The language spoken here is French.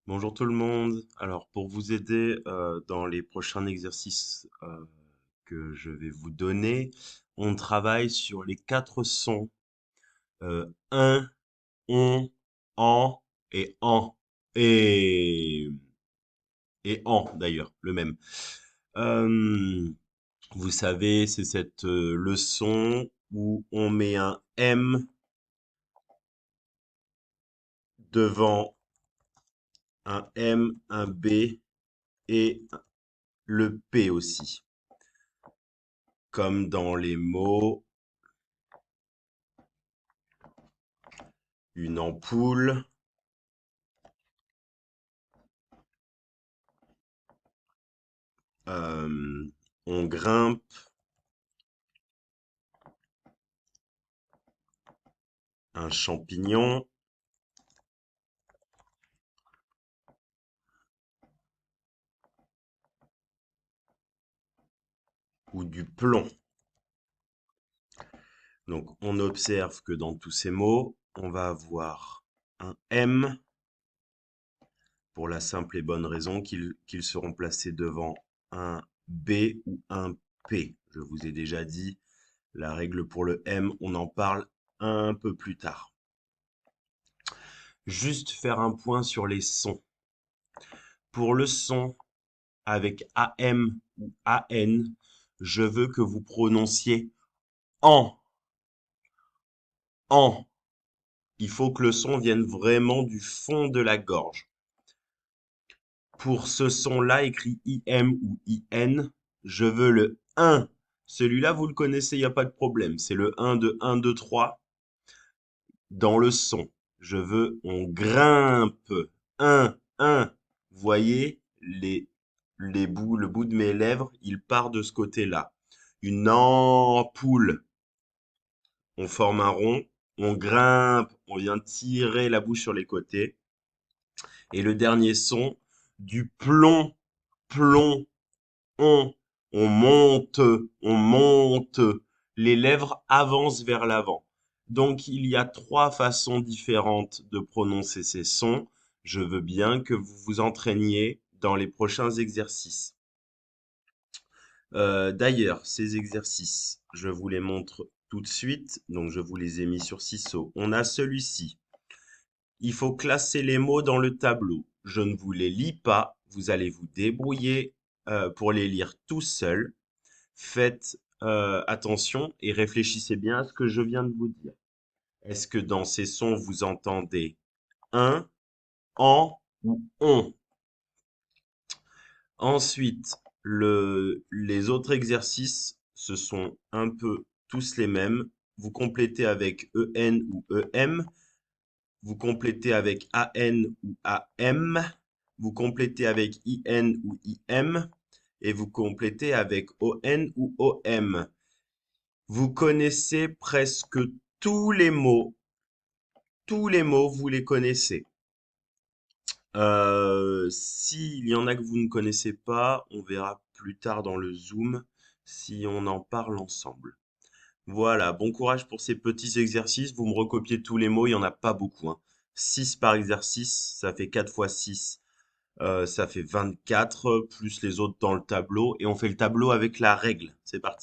Bonjour tout le monde. Alors pour vous aider dans les prochains exercices que je vais vous donner, on travaille sur les quatre sons un, on, en et en et en d'ailleurs le même. Euh, Vous savez, c'est cette leçon où on met un M devant un M, un B et le P aussi, comme dans les mots une ampoule, euh, on grimpe, un champignon ou du plomb. Donc on observe que dans tous ces mots, on va avoir un M pour la simple et bonne raison qu'ils seront placés devant un B ou un P. Je vous ai déjà dit la règle pour le M, on en parle un peu plus tard. Juste faire un point sur les sons. Pour le son avec AM ou AN, je veux que vous prononciez en, en. Il faut que le son vienne vraiment du fond de la gorge. Pour ce son-là, écrit IM ou IN, je veux le 1. Celui-là, vous le connaissez, il n'y a pas de problème. C'est le 1 de 1, 2, 3 dans le son. Je veux, on grimpe. 1, 1. Vous voyez, le bout de mes lèvres, il part de ce côté-là. Une ampoule. On forme un rond, on grimpe, on vient tirer la bouche sur les côtés. Et le dernier son, du plomb, plomb, on, on monte, on monte. Les lèvres avancent vers l'avant. Donc il y a trois façons différentes de prononcer ces sons. Je veux bien que vous vous entraîniez dans les prochains exercices. D'ailleurs, ces exercices, je vous les montre tout de suite. Donc, je vous les ai mis sur ciseaux. On a celui-ci. Il faut classer les mots dans le tableau. Je ne vous les lis pas. Vous allez vous débrouiller pour les lire tout seul. Faites attention et réfléchissez bien à ce que je viens de vous dire. Est-ce que dans ces sons, vous entendez un, en ou on? Ensuite, les autres exercices, ce sont un peu tous les mêmes. Vous complétez avec EN ou EM. Vous complétez avec AN ou AM. Vous complétez avec IN ou IM. Et vous complétez avec ON ou OM. Vous connaissez presque tous les mots. Tous les mots, vous les connaissez. S'il y en a que vous ne connaissez pas, on verra plus tard dans le Zoom si on en parle ensemble. Voilà, bon courage pour ces petits exercices. Vous me recopiez tous les mots, il n'y en a pas beaucoup, hein. 6 par exercice, ça fait 4 fois 6, ça fait 24, plus les autres dans le tableau. Et on fait le tableau avec la règle. C'est parti.